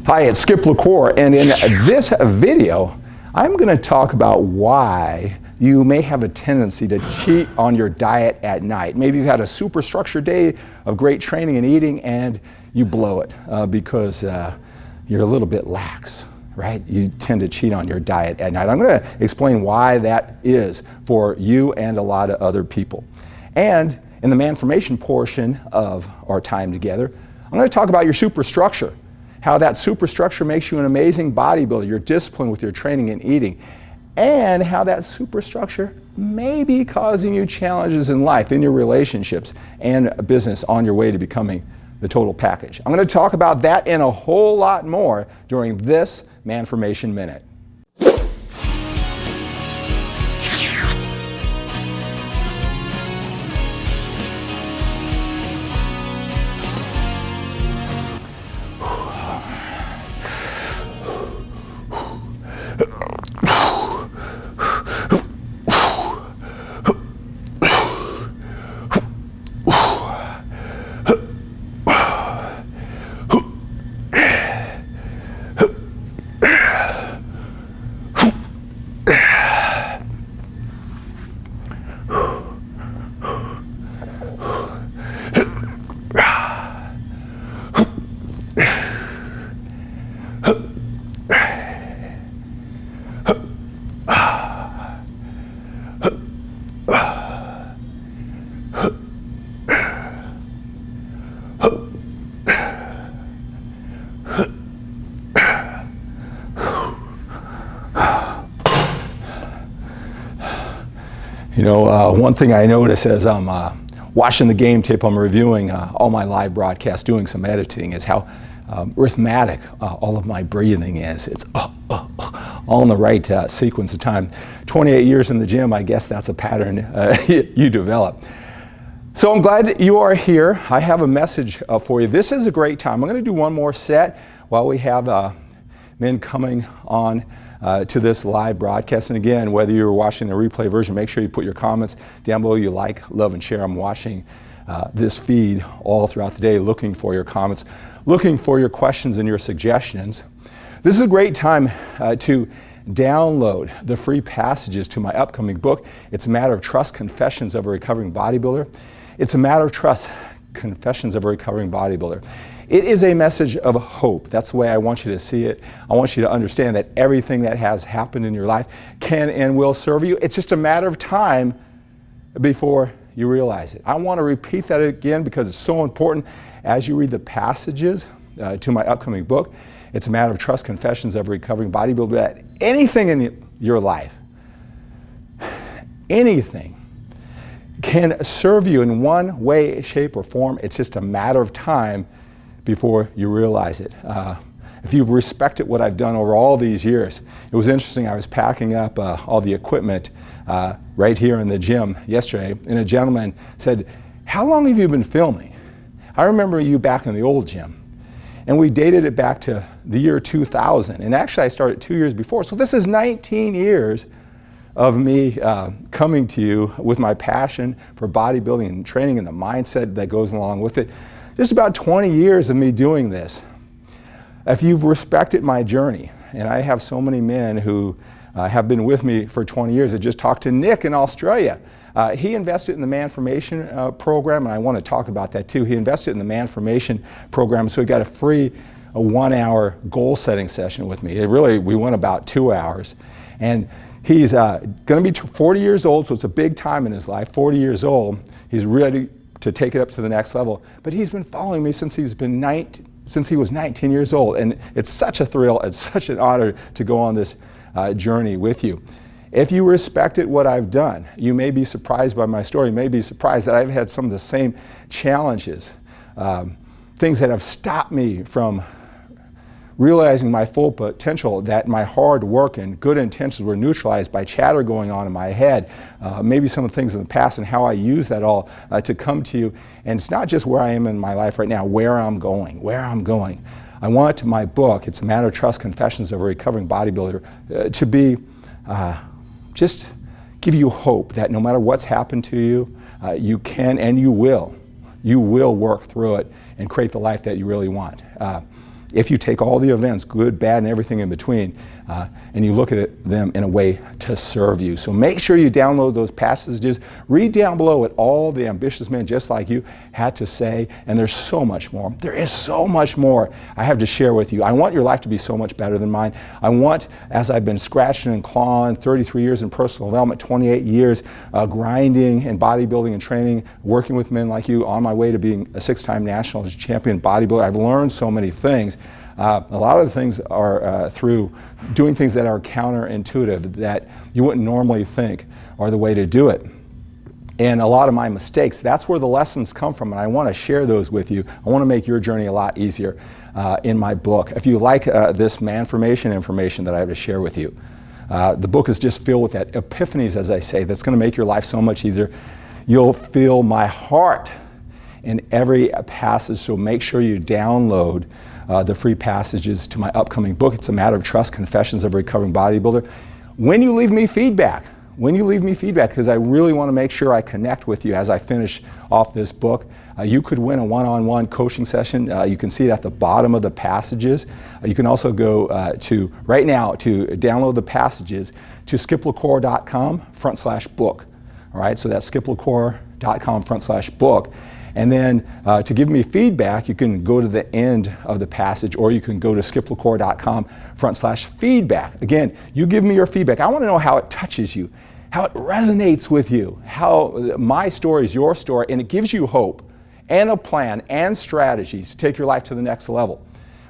Hi, it's LaCour, and in this video, I'm going to talk about why you may have a tendency to cheat on your diet at night. Maybe you've had a super structured day of great training and eating, and you blow it because you're a little bit lax, right? You tend to cheat on your diet at night. I'm going to explain why that is for you and a lot of other people. And in the MANformation portion of our time together, I'm going to talk about your superstructure. How that superstructure makes you an amazing bodybuilder, your discipline with your training and eating, and how that superstructure may be causing you challenges in life, in your relationships and business on your way to becoming the total package. I'm going to talk about that and a whole lot more during this MANformation Minute. You know, one thing I notice as I'm watching the game tape, I'm reviewing all my live broadcasts, doing some editing, is how rhythmic all of my breathing is. It's all in the right sequence of time. 28 years in the gym, I guess that's a pattern you develop. So I'm glad that you are here. I have a message for you. This is a great time. I'm going to do one more set while we have men coming on to this live broadcast. And again, whether you're watching the replay version, make sure you put your comments down below. You like, love, and share. I'm watching this feed all throughout the day, looking for your comments, looking for your questions and your suggestions. This is a great time to download the free passages to my upcoming book. It's a Matter of Trust, Confessions of a Recovering Bodybuilder. It's a Matter of Trust, Confessions of a Recovering Bodybuilder. It is a message of hope. That's the way I want you to see it. I want you to understand that everything that has happened in your life can and will serve you. It's just a matter of time before you realize it. I want to repeat that again because it's so important as you read the passages to my upcoming book. It's a Matter of Trust, Confessions of a Recovering Bodybuilder. That anything in your life, anything, can serve you in one way, shape, or form. It's just a matter of time before you realize it. If you've respected what I've done over all these years, it was interesting. I was packing up all the equipment right here in the gym yesterday, and a gentleman said, "How long have you been filming? I remember you back in the old gym." And we dated it back to the year 2000. And actually I started 2 years before. So this is 19 years of me coming to you with my passion for bodybuilding and training and the mindset that goes along with it. Just about 20 years of me doing this. If you've respected my journey, and I have so many men who have been with me for 20 years. I just talked to Nick in Australia. He invested in the MANformation program, and I want to talk about that too. He invested in the MANformation program, so he got a free 1-hour goal setting session with me. We went about 2 hours. And he's going to be 40 years old, so it's a big time in his life. 40 years old, he's ready to take it up to the next level. But he's been following me since he was 19 years old. And it's such a thrill, it's such an honor to go on this journey with you. If you respected what I've done, you may be surprised by my story. You may be surprised that I've had some of the same challenges, things that have stopped me from realizing my full potential, that my hard work and good intentions were neutralized by chatter going on in my head, maybe some of the things in the past and how I use that all to come to you. And it's not just where I am in my life right now, where I'm going. I want my book, it's a Matter of Trust, Confessions of a Recovering Bodybuilder, to be just give you hope that no matter what's happened to you, you can and you will work through it and create the life that you really want. if you take all the events, good, bad, and everything in between, and you look at them in a way to serve you. So make sure you download those passages. Read down below what all the ambitious men just like you had to say, and there's so much more. There is so much more I have to share with you. I want your life to be so much better than mine. I want, as I've been scratching and clawing, 33 years in personal development, 28 years grinding and bodybuilding and training, working with men like you, on my way to being a 6-time national champion bodybuilder. I've learned so many things. A lot of the things are through doing things that are counterintuitive, that you wouldn't normally think are the way to do it. And a lot of my mistakes, that's where the lessons come from, and I want to share those with you. I want to make your journey a lot easier in my book. If you like this MANformation information that I have to share with you, the book is just filled with that epiphanies, as I say, that's going to make your life so much easier. You'll feel my heart in every passage, so make sure you download the free passages to my upcoming book. It's a Matter of Trust, Confessions of a Recovering Bodybuilder. When you leave me feedback, because I really want to make sure I connect with you as I finish off this book, you could win a one-on-one coaching session. You can see it at the bottom of the passages. You can also go right now to download the passages to skiplacour.com/book. All right, so that's skiplacour.com/book. And then to give me feedback, you can go to the end of the passage, or you can go to skiplacour.com/feedback. Again, you give me your feedback. I want to know how it touches you, how it resonates with you, how my story is your story, and it gives you hope and a plan and strategies to take your life to the next level.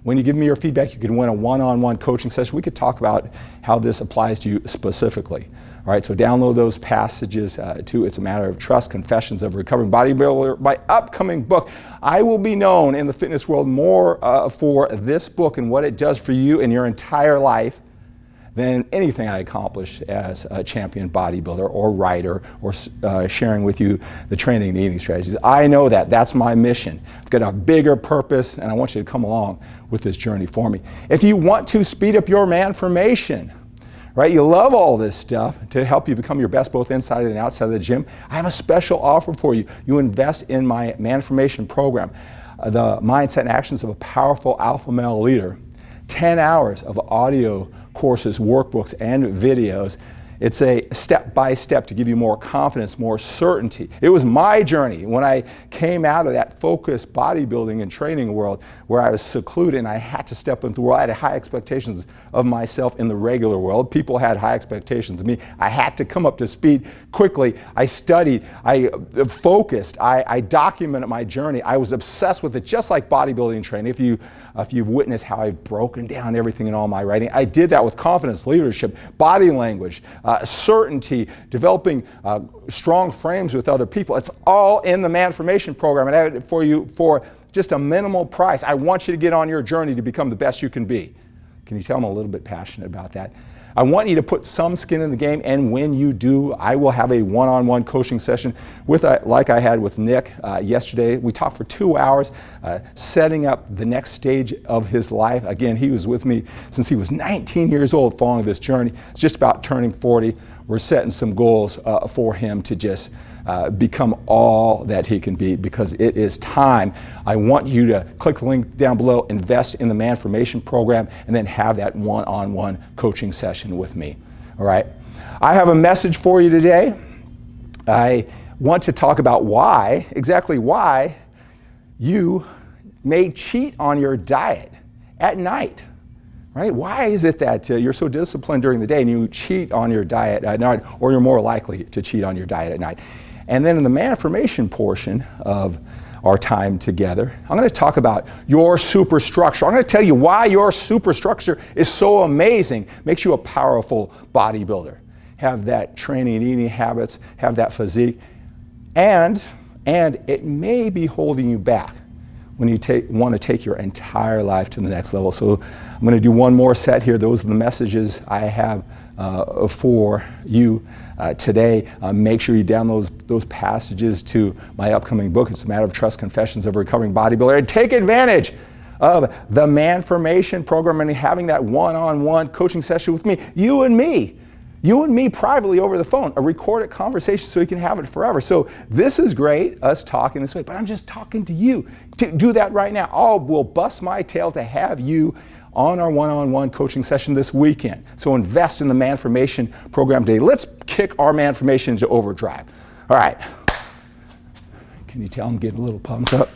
When you give me your feedback, you can win a one-on-one coaching session. We could talk about how this applies to you specifically. All right, so download those passages to It's a Matter of Trust, Confessions of a Recovering Bodybuilder, my upcoming book. I will be known in the fitness world more for this book and what it does for you in your entire life than anything I accomplish as a champion bodybuilder or writer or sharing with you the training and eating strategies. I know that. That's my mission. I've got a bigger purpose, and I want you to come along with this journey for me. If you want to speed up your MANformation, right? You love all this stuff to help you become your best both inside and outside of the gym. I have a special offer for you. You invest in my MANformation program, the Mindset and Actions of a Powerful Alpha Male Leader. 10 hours of audio courses, workbooks, and videos. It's a step-by-step to give you more confidence, more certainty. It was my journey when I came out of that focused bodybuilding and training world where I was secluded and I had to step into the world. I had high expectations of myself in the regular world. People had high expectations of me. I had to come up to speed quickly. I studied, I focused, I documented my journey. I was obsessed with it, just like bodybuilding and training. If you've witnessed how I've broken down everything in all my writing, I did that with confidence, leadership, body language, certainty, developing strong frames with other people. It's all in the MANformation program, and I have it for you for just a minimal price. I want you to get on your journey to become the best you can be. Can you tell I'm a little bit passionate about that? I want you to put some skin in the game, and when you do, I will have a one-on-one coaching session like I had with Nick yesterday. We talked for 2 hours, setting up the next stage of his life. Again, he was with me since he was 19 years old following this journey. It's just about turning 40. We're setting some goals for him to just become all that he can be, because it is time. I want you to click the link down below, invest in the MANformation program, and then have that one-on-one coaching session with me. All right. I have a message for you today. I want to talk about exactly why you may cheat on your diet at night. Right? Why is it that you're so disciplined during the day and you cheat on your diet at night, or you're more likely to cheat on your diet at night? And then in the MANformation portion of our time together, I'm going to talk about your superstructure. I'm going to tell you why your superstructure is so amazing, makes you a powerful bodybuilder. Have that training and eating habits, have that physique, and it may be holding you back when you want to take your entire life to the next level. So I'm going to do one more set here. Those are the messages I have for you today. Make sure you download those passages to my upcoming book. It's a Matter of Trust, Confessions of a Recovering Bodybuilder. And take advantage of the MANformation program and having that one-on-one coaching session with me, you and me, You and me privately over the phone, a recorded conversation so you can have it forever. So this is great, us talking this way, but I'm just talking to you. Do that right now. I will bust my tail to have you on our one-on-one coaching session this weekend. So invest in the MANformation program today. Let's kick our MANformation into overdrive. All right. Can you tell I'm getting a little pumped up?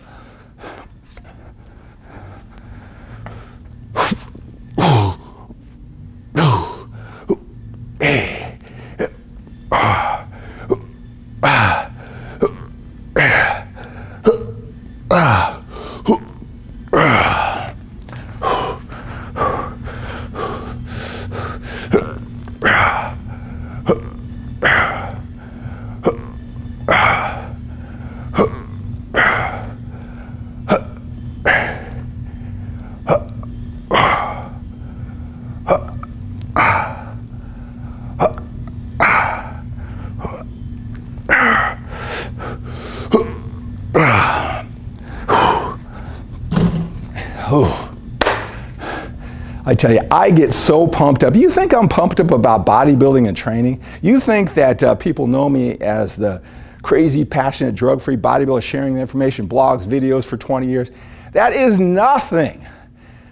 I tell you, I get so pumped up. You think I'm pumped up about bodybuilding and training? You think that people know me as the crazy, passionate, drug-free bodybuilder sharing information, blogs, videos for 20 years? That is nothing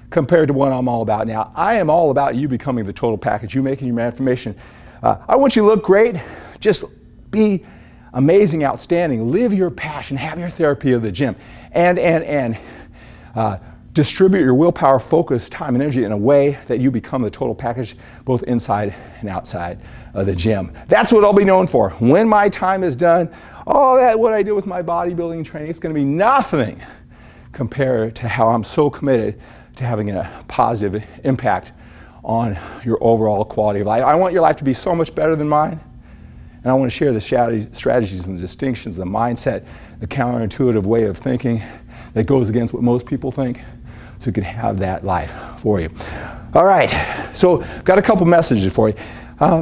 compared to what I'm all about now. I am all about you becoming the total package, you making your MANformation. I want you to look great, just be amazing, outstanding, live your passion, have your therapy of the gym, and distribute your willpower, focus, time, and energy in a way that you become the total package, both inside and outside of the gym. That's what I'll be known for. When my time is done, all that, what I do with my bodybuilding training, it's going to be nothing compared to how I'm so committed to having a positive impact on your overall quality of life. I want your life to be so much better than mine. And I want to share the strategies and the distinctions, the mindset, the counterintuitive way of thinking that goes against what most people think, so you can have that life for you. All right, so got a couple messages for you.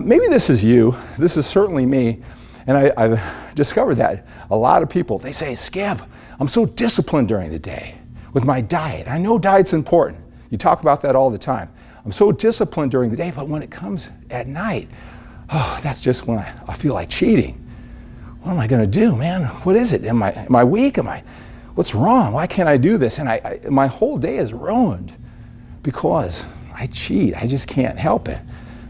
Maybe this is you, this is certainly me, and I've discovered that a lot of people, they say, Skip, I'm so disciplined during the day with my diet. I know diet's important. You talk about that all the time. I'm so disciplined during the day, but when it comes at night, oh, that's just when I feel like cheating. What am I gonna do, man? What is it? Am I weak? What's wrong? Why can't I do this? And my whole day is ruined because I cheat. I just can't help it.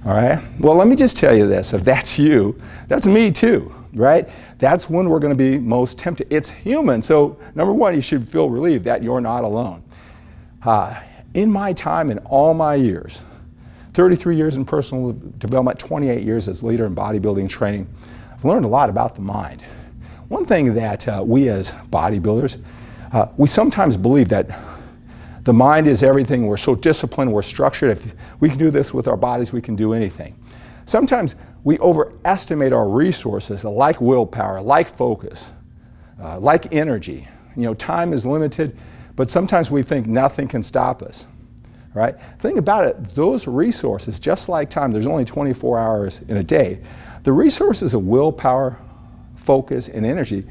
All right? Well, let me just tell you this. If that's you, that's me too, right? That's when we're going to be most tempted. It's human. So, number one, you should feel relieved that you're not alone. In my time, in all my years, 33 years in personal development, 28 years as leader in bodybuilding training, I've learned a lot about the mind. One thing that we as bodybuilders, we sometimes believe that the mind is everything. We're so disciplined, we're structured. If we can do this with our bodies, we can do anything. Sometimes we overestimate our resources, like willpower, like focus, like energy. You know, time is limited, but sometimes we think nothing can stop us, right? Think about it, those resources, just like time, there's only 24 hours in a day. The resources of willpower, focus, and energy,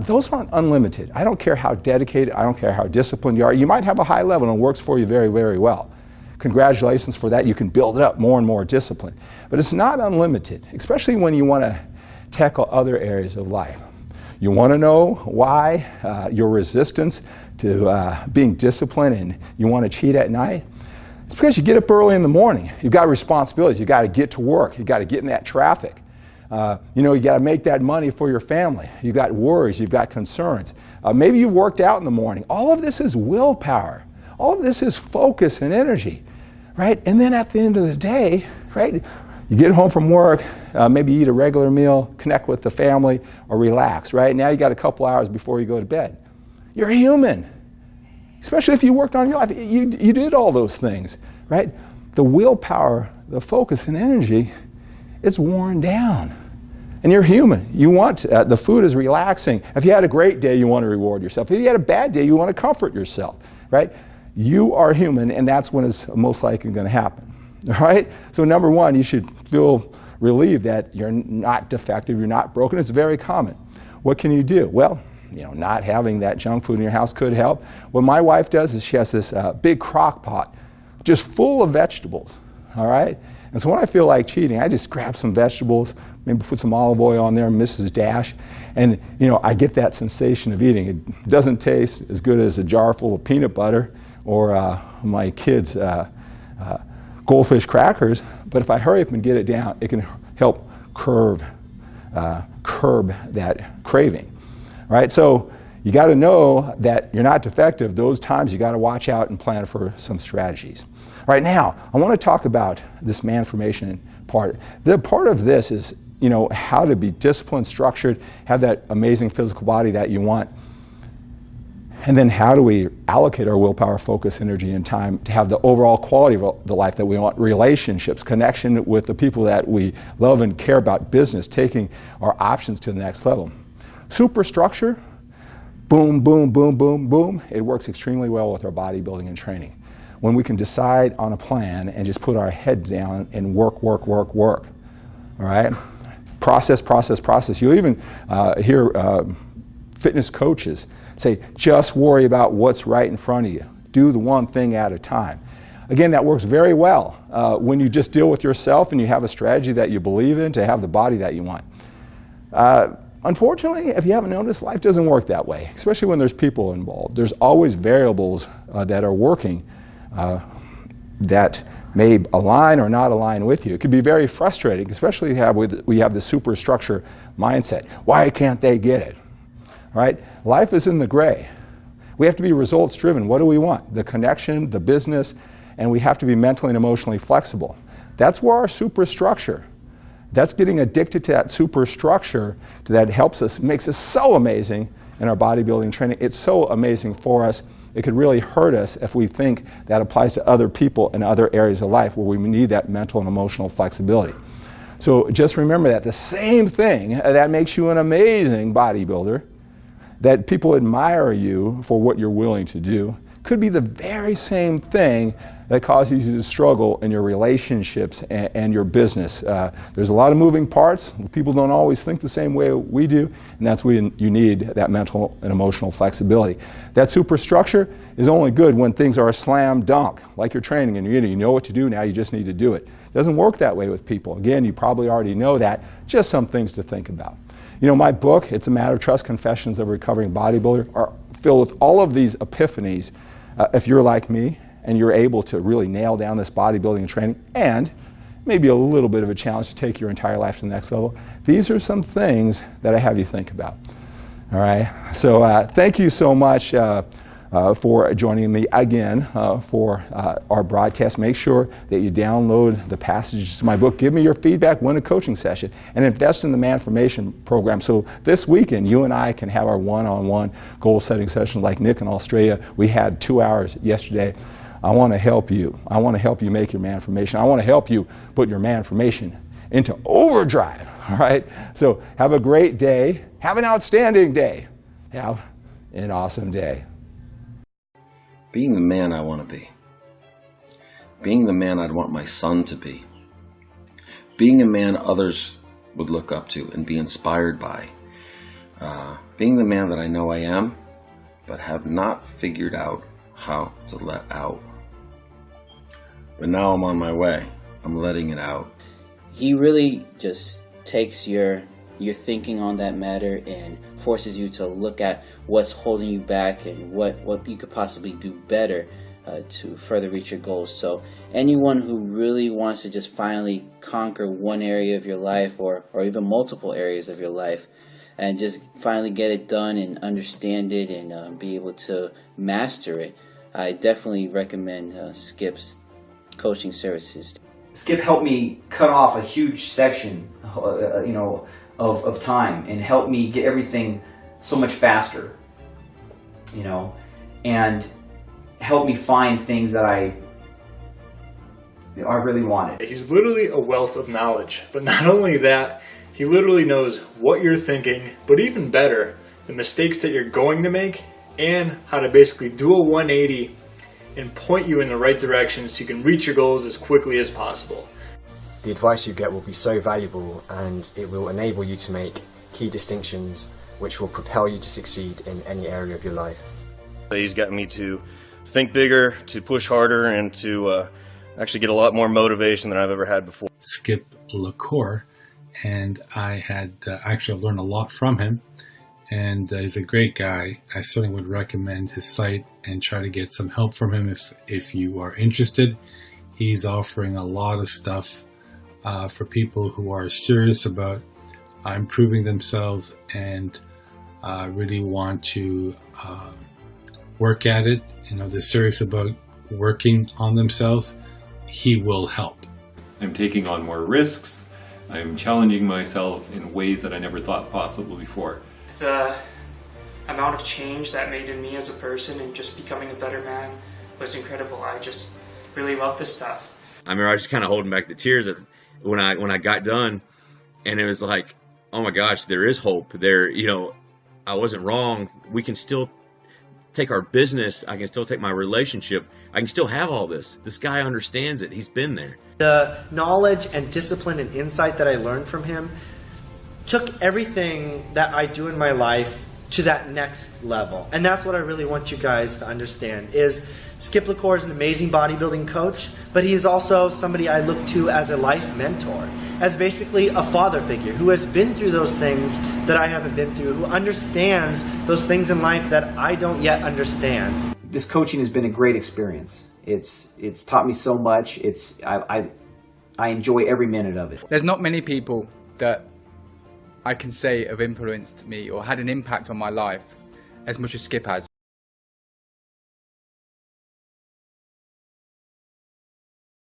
those aren't unlimited. I don't care how dedicated, I don't care how disciplined you are. You might have a high level and it works for you very, very well. Congratulations for that. You can build it up more and more discipline. But it's not unlimited, especially when you want to tackle other areas of life. You want to know why your resistance to being disciplined and you want to cheat at night? It's because you get up early in the morning. You've got responsibilities. You've got to get to work. You've got to get in that traffic. You got to make that money for your family. You've got worries, you've got concerns. Maybe you've worked out in the morning. All of this is willpower. All of this is focus and energy, right? And then at the end of the day, right, you get home from work, maybe eat a regular meal, connect with the family, or relax, right? Now you got a couple hours before you go to bed. You're human, especially if you worked on your life. You did all those things, right? The willpower, the focus and energy, it's worn down. And you're human. You want, the food is relaxing. If you had a great day, you want to reward yourself. If you had a bad day, you want to comfort yourself, right? You are human, and that's when it's most likely going to happen, all right? So number one, you should feel relieved that you're not defective, you're not broken. It's very common. What can you do? Well, not having that junk food in your house could help. What my wife does is she has this big crock pot just full of vegetables, all right? And so when I feel like cheating, I just grab some vegetables, maybe put some olive oil on there, Mrs. Dash, and I get that sensation of eating. It doesn't taste as good as a jar full of peanut butter or my kids' goldfish crackers, but if I hurry up and get it down, it can help curb that craving, right? So you got to know that you're not defective. Those times you got to watch out and plan for some strategies. Right now, I want to talk about this MANformation part. The part of this is, how to be disciplined, structured, have that amazing physical body that you want. And then how do we allocate our willpower, focus, energy, and time to have the overall quality of the life that we want, relationships, connection with the people that we love and care about, business, taking our options to the next level. Superstructure, boom, boom, boom, boom, boom. It works extremely well with our bodybuilding and training. When we can decide on a plan and just put our head down and work, work, work, work, all right? Process, process, process. You'll even hear fitness coaches say, just worry about what's right in front of you. Do the one thing at a time. Again, that works very well when you just deal with yourself and you have a strategy that you believe in to have the body that you want. Unfortunately, if you haven't noticed, life doesn't work that way, especially when there's people involved. There's always variables that are working that may align or not align with you. It could be very frustrating, especially we have the superstructure mindset. Why can't they get it? Right? Life is in the gray. We have to be results driven. What do we want? The connection, the business, and we have to be mentally and emotionally flexible. That's where our superstructure, that's getting addicted to that superstructure that helps us, makes us so amazing in our bodybuilding training. It's so amazing for us. It could really hurt us if we think that applies to other people in other areas of life where we need that mental and emotional flexibility. So just remember that the same thing that makes you an amazing bodybuilder, that people admire you for what you're willing to do, could be the very same thing that causes you to struggle in your relationships and your business. There's a lot of moving parts. People don't always think the same way we do, and that's when you need that mental and emotional flexibility. That superstructure is only good when things are a slam dunk, like you're training and you know what to do now, you just need to do it. It doesn't work that way with people. Again, you probably already know that, just some things to think about. My book, It's a Matter of Trust, Confessions of a Recovering Bodybuilder, are filled with all of these epiphanies. If you're like me and you're able to really nail down this bodybuilding training and maybe a little bit of a challenge to take your entire life to the next level, these are some things that I have you think about. All right, so thank you so much for joining me again for our broadcast. Make sure that you download the passages to my book. Give me your feedback, win a coaching session, and invest in the MANformation program. So this weekend, you and I can have our one-on-one goal-setting session like Nick in Australia. We had 2 hours yesterday. I want to help you. I want to help you make your MANformation. I want to help you put your MANformation into overdrive, all right? So have a great day. Have an outstanding day. Have an awesome day. Being the man I want to be. Being the man I'd want my son to be. Being a man others would look up to and be inspired by. Being the man that I know I am, but have not figured out how to let out. But now I'm on my way. I'm letting it out. He really just takes your thinking on that matter and forces you to look at what's holding you back and what you could possibly do better to further reach your goals. So anyone who really wants to just finally conquer one area of your life or even multiple areas of your life and just finally get it done and understand it and be able to master it, I definitely recommend Skip's coaching services. Skip helped me cut off a huge section, of time and helped me get everything so much faster, and helped me find things that I really wanted. He's literally a wealth of knowledge, but not only that, he literally knows what you're thinking, but even better, the mistakes that you're going to make and how to basically do a 180 and point you in the right direction so you can reach your goals as quickly as possible. The advice you get will be so valuable and it will enable you to make key distinctions which will propel you to succeed in any area of your life. He's got me to think bigger, to push harder, and to actually get a lot more motivation than I've ever had before. Skip LaCour, and I had actually learned a lot from him, and he's a great guy. I certainly would recommend his site and try to get some help from him if you are interested. He's offering a lot of stuff for people who are serious about improving themselves and really want to work at it. You know, they're serious about working on themselves. He will help. I'm taking on more risks. I'm challenging myself in ways that I never thought possible before. The amount of change that made in me as a person and just becoming a better man was incredible. I just really love this stuff. I remember I was just kind of holding back the tears when I got done, and it was like, oh my gosh, there is hope. There, you know, I wasn't wrong. We can still take our business. I can still take my relationship. I can still have all this. This guy understands it. He's been there. The knowledge and discipline and insight that I learned from him took everything that I do in my life to that next level. And that's what I really want you guys to understand is Skip LaCour is an amazing bodybuilding coach, but he is also somebody I look to as a life mentor, as basically a father figure who has been through those things that I haven't been through, who understands those things in life that I don't yet understand. This coaching has been a great experience. It's taught me so much. I enjoy every minute of it. There's not many people that I can say have influenced me or had an impact on my life as much as Skip has.